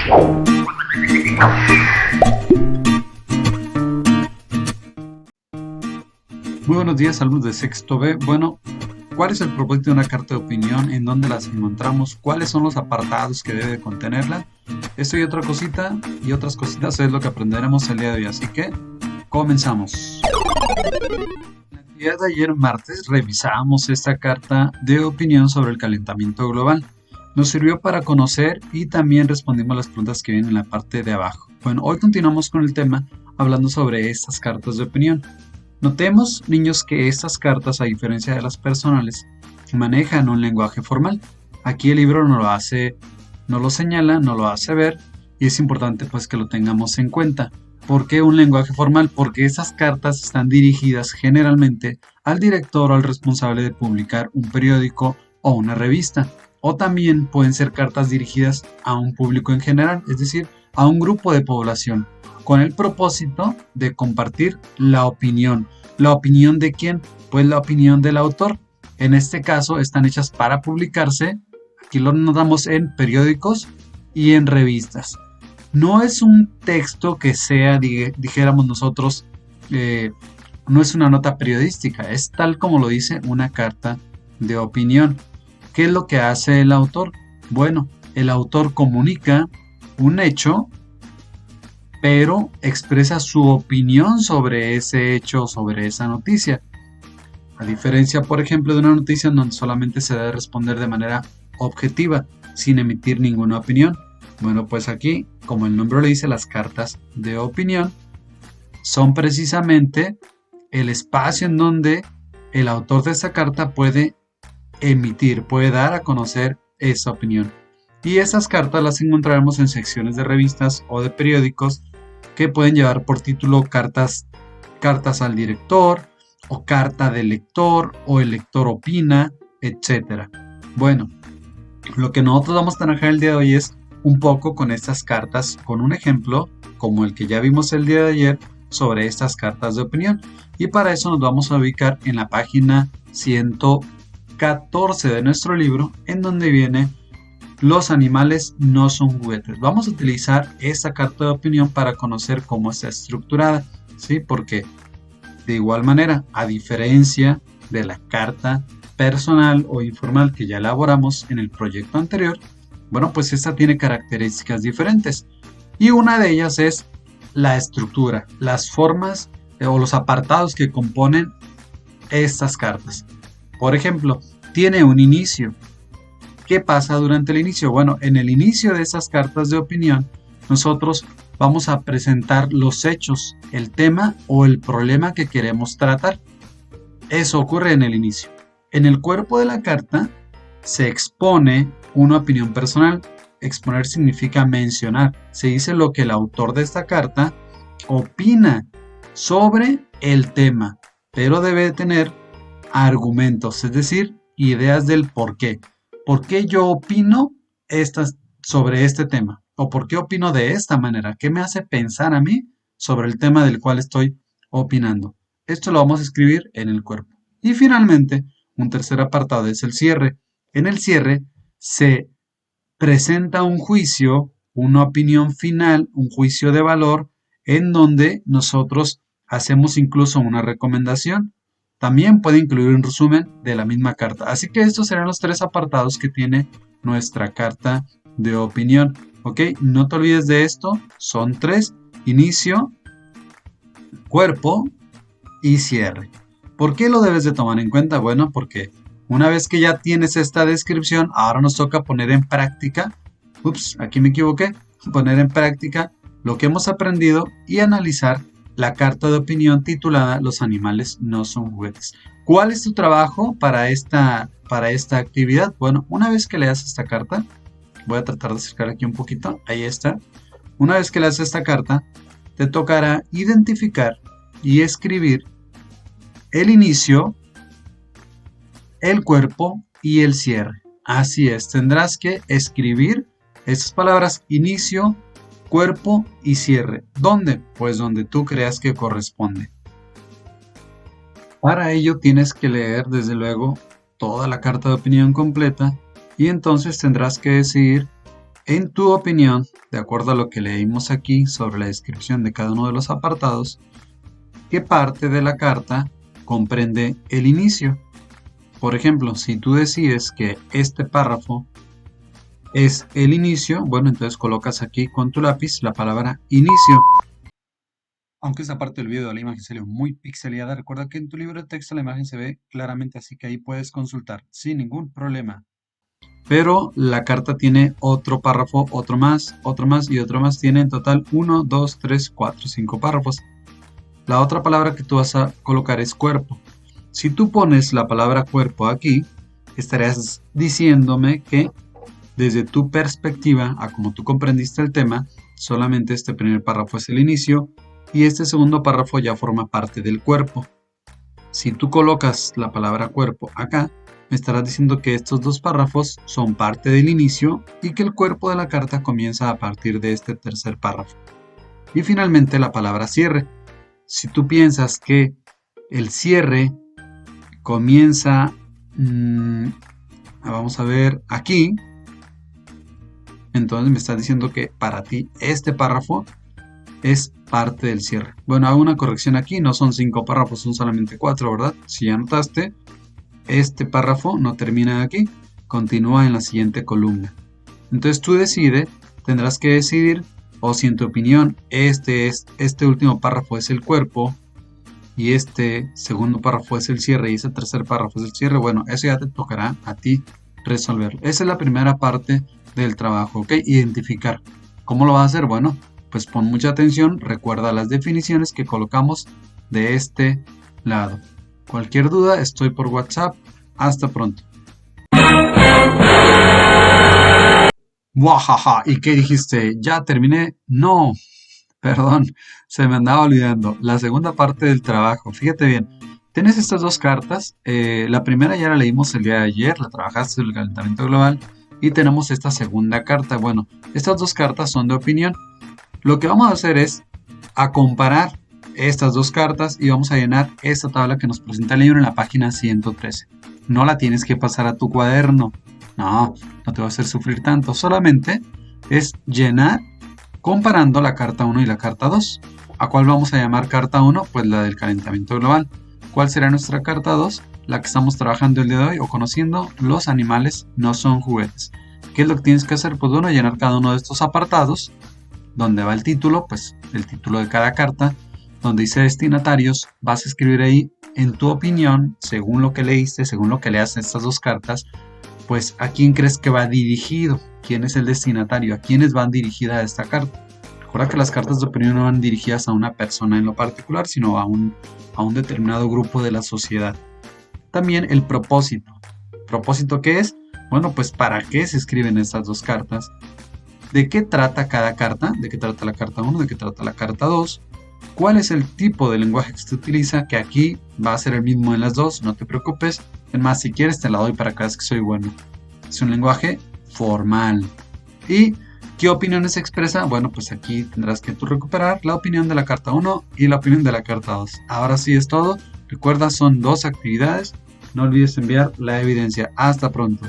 Muy buenos días, alumnos de sexto B. Bueno, ¿cuál es el propósito de una carta de opinión? ¿En dónde las encontramos? ¿Cuáles son los apartados que debe contenerla? Esto y otra cosita y otras cositas es lo que aprenderemos el día de hoy, así que comenzamos. En la actividad de ayer martes revisábamos esta carta de opinión sobre el calentamiento global. Nos sirvió para conocer y también respondimos las preguntas que vienen en la parte de abajo. Bueno, hoy continuamos con el tema hablando sobre estas cartas de opinión. Notemos, niños, que estas cartas, a diferencia de las personales, manejan un lenguaje formal. Aquí el libro no lo señala, no lo hace ver, y es importante pues que lo tengamos en cuenta. ¿Por qué un lenguaje formal? Porque esas cartas están dirigidas generalmente al director o al responsable de publicar un periódico o una revista. O también pueden ser cartas dirigidas a un público en general, es decir, a un grupo de población, con el propósito de compartir la opinión. ¿La opinión de quién? Pues la opinión del autor. En este caso están hechas para publicarse, aquí lo notamos, en periódicos y en revistas. No es un texto que sea, dijéramos nosotros, no es una nota periodística, es tal como lo dice una carta de opinión. ¿Qué es lo que hace el autor? Bueno, el autor comunica un hecho, pero expresa su opinión sobre ese hecho, sobre esa noticia. A diferencia, por ejemplo, de una noticia donde solamente se debe responder de manera objetiva, sin emitir ninguna opinión. Bueno, pues aquí, como el nombre lo dice, las cartas de opinión son precisamente el espacio en donde el autor de esa carta puede emitir, puede dar a conocer esa opinión. Y esas cartas las encontraremos en secciones de revistas o de periódicos que pueden llevar por título cartas al director, o carta del lector, o el lector opina, etc. Bueno, lo que nosotros vamos a trabajar el día de hoy es un poco con estas cartas, con un ejemplo como el que ya vimos el día de ayer sobre estas cartas de opinión. Y para eso nos vamos a ubicar en la página 114 de nuestro libro, en donde viene "Los animales no son juguetes". Vamos a utilizar esta carta de opinión para conocer cómo está estructurada, ¿sí? Porque de igual manera, a diferencia de la carta personal o informal que ya elaboramos en el proyecto anterior, bueno, pues esta tiene características diferentes. Y una de ellas es la estructura, las formas o los apartados que componen estas cartas. Por ejemplo, tiene un inicio. ¿Qué pasa durante el inicio? Bueno, en el inicio de esas cartas de opinión, nosotros vamos a presentar los hechos, el tema o el problema que queremos tratar. Eso ocurre en el inicio. En el cuerpo de la carta se expone una opinión personal. Exponer significa mencionar. Se dice lo que el autor de esta carta opina sobre el tema, pero debe tener argumentos, es decir, ideas del por qué. ¿Por qué yo opino sobre este tema? ¿O por qué opino de esta manera? ¿Qué me hace pensar a mí sobre el tema del cual estoy opinando? Esto lo vamos a escribir en el cuerpo. Y finalmente, un tercer apartado es el cierre. En el cierre se presenta un juicio, una opinión final, un juicio de valor, en donde nosotros hacemos incluso una recomendación. También puede incluir un resumen de la misma carta. Así que estos serán los tres apartados que tiene nuestra carta de opinión. ¿Ok? No te olvides de esto. Son tres: inicio, cuerpo y cierre. ¿Por qué lo debes de tomar en cuenta? Bueno, porque una vez que ya tienes esta descripción, ahora nos toca poner en práctica, aquí me equivoqué, poner en práctica lo que hemos aprendido y analizar la carta de opinión titulada "Los animales no son juguetes". ¿Cuál es tu trabajo para esta actividad? Bueno, una vez que leas esta carta, voy a tratar de acercar aquí un poquito, ahí está. Una vez que leas esta carta, te tocará identificar y escribir el inicio, el cuerpo y el cierre. Así es, tendrás que escribir estas palabras: inicio, cuerpo y cierre. ¿Dónde? Pues donde tú creas que corresponde. Para ello tienes que leer desde luego toda la carta de opinión completa y entonces tendrás que decidir En tu opinión, de acuerdo a lo que leímos aquí sobre la descripción de cada uno de los apartados, ¿qué parte de la carta comprende el inicio? Por ejemplo, si tú decides que este párrafo es el inicio, bueno, entonces colocas aquí con tu lápiz la palabra inicio. Aunque esta parte del video de la imagen salió muy pixeleada, recuerda que en tu libro de texto la imagen se ve claramente, así que ahí puedes consultar sin ningún problema. Pero la carta tiene otro párrafo, otro más y otro más. Tiene en total 1, 2, 3, 4, 5 párrafos. La otra palabra que tú vas a colocar es cuerpo. Si tú pones la palabra cuerpo aquí, estarías diciéndome que desde tu perspectiva, a como tú comprendiste el tema, solamente este primer párrafo es el inicio y este segundo párrafo ya forma parte del cuerpo. Si tú colocas la palabra cuerpo acá, me estarás diciendo que estos dos párrafos son parte del inicio y que el cuerpo de la carta comienza a partir de este tercer párrafo. Y finalmente la palabra cierre. Si tú piensas que el cierre comienza, vamos a ver aquí, entonces me estás diciendo que para ti este párrafo es parte del cierre. Bueno, hago una corrección aquí, no son 5 párrafos, son solamente 4, ¿verdad? Si ya notaste, este párrafo no termina aquí, continúa en la siguiente columna. Entonces tú tendrás que decidir, o si en tu opinión este último párrafo es el cuerpo, y este segundo párrafo es el cierre, y ese tercer párrafo es el cierre, bueno, eso ya te tocará a ti resolverlo. Esa es la primera parte del trabajo, ¿ok? Identificar. ¿Cómo lo vas a hacer? Bueno, pues pon mucha atención, recuerda las definiciones que colocamos de este lado. Cualquier duda, estoy por WhatsApp. Hasta pronto. ¡Wajaja! ¿Y qué dijiste? ¿Ya terminé? No, perdón, se me andaba olvidando. La segunda parte del trabajo, fíjate bien. Tienes estas dos cartas. La primera ya la leímos el día de ayer, la trabajaste en el calentamiento global. Y tenemos esta segunda carta. Bueno, estas dos cartas son de opinión. Lo que vamos a hacer es a comparar estas dos cartas y vamos a llenar esta tabla que nos presenta el libro en la página 113. No la tienes que pasar a tu cuaderno. No te va a hacer sufrir tanto. Solamente es llenar comparando la carta 1 y la carta 2. ¿A cuál vamos a llamar carta 1? Pues la del calentamiento global. ¿Cuál será nuestra carta 2? La que estamos trabajando el día de hoy o conociendo los animales no son juguetes. ¿Qué es lo que tienes que hacer? Pues bueno, llenar cada uno de estos apartados. Donde va el título, pues el título de cada carta. Donde dice destinatarios, vas a escribir ahí en tu opinión, según lo que leíste, según lo que leas estas dos cartas, pues a quién crees que va dirigido, quién es el destinatario, a quiénes van dirigida esta carta. Recuerda que las cartas de opinión no van dirigidas a una persona en lo particular, sino a un determinado grupo de la sociedad. También el propósito. ¿Propósito qué es? Bueno, pues ¿para qué se escriben estas dos cartas? ¿De qué trata cada carta? ¿De qué trata la carta 1? ¿De qué trata la carta 2? ¿Cuál es el tipo de lenguaje que se utiliza? Que aquí va a ser el mismo en las dos, no te preocupes. Es más, si quieres te la doy para que veas que soy bueno. Es un lenguaje formal. ¿Y qué opiniones se expresa? Bueno, pues aquí tendrás que tú recuperar la opinión de la carta 1 y la opinión de la carta 2. Ahora sí es todo. Recuerda, son 2 actividades. No olvides enviar la evidencia. Hasta pronto.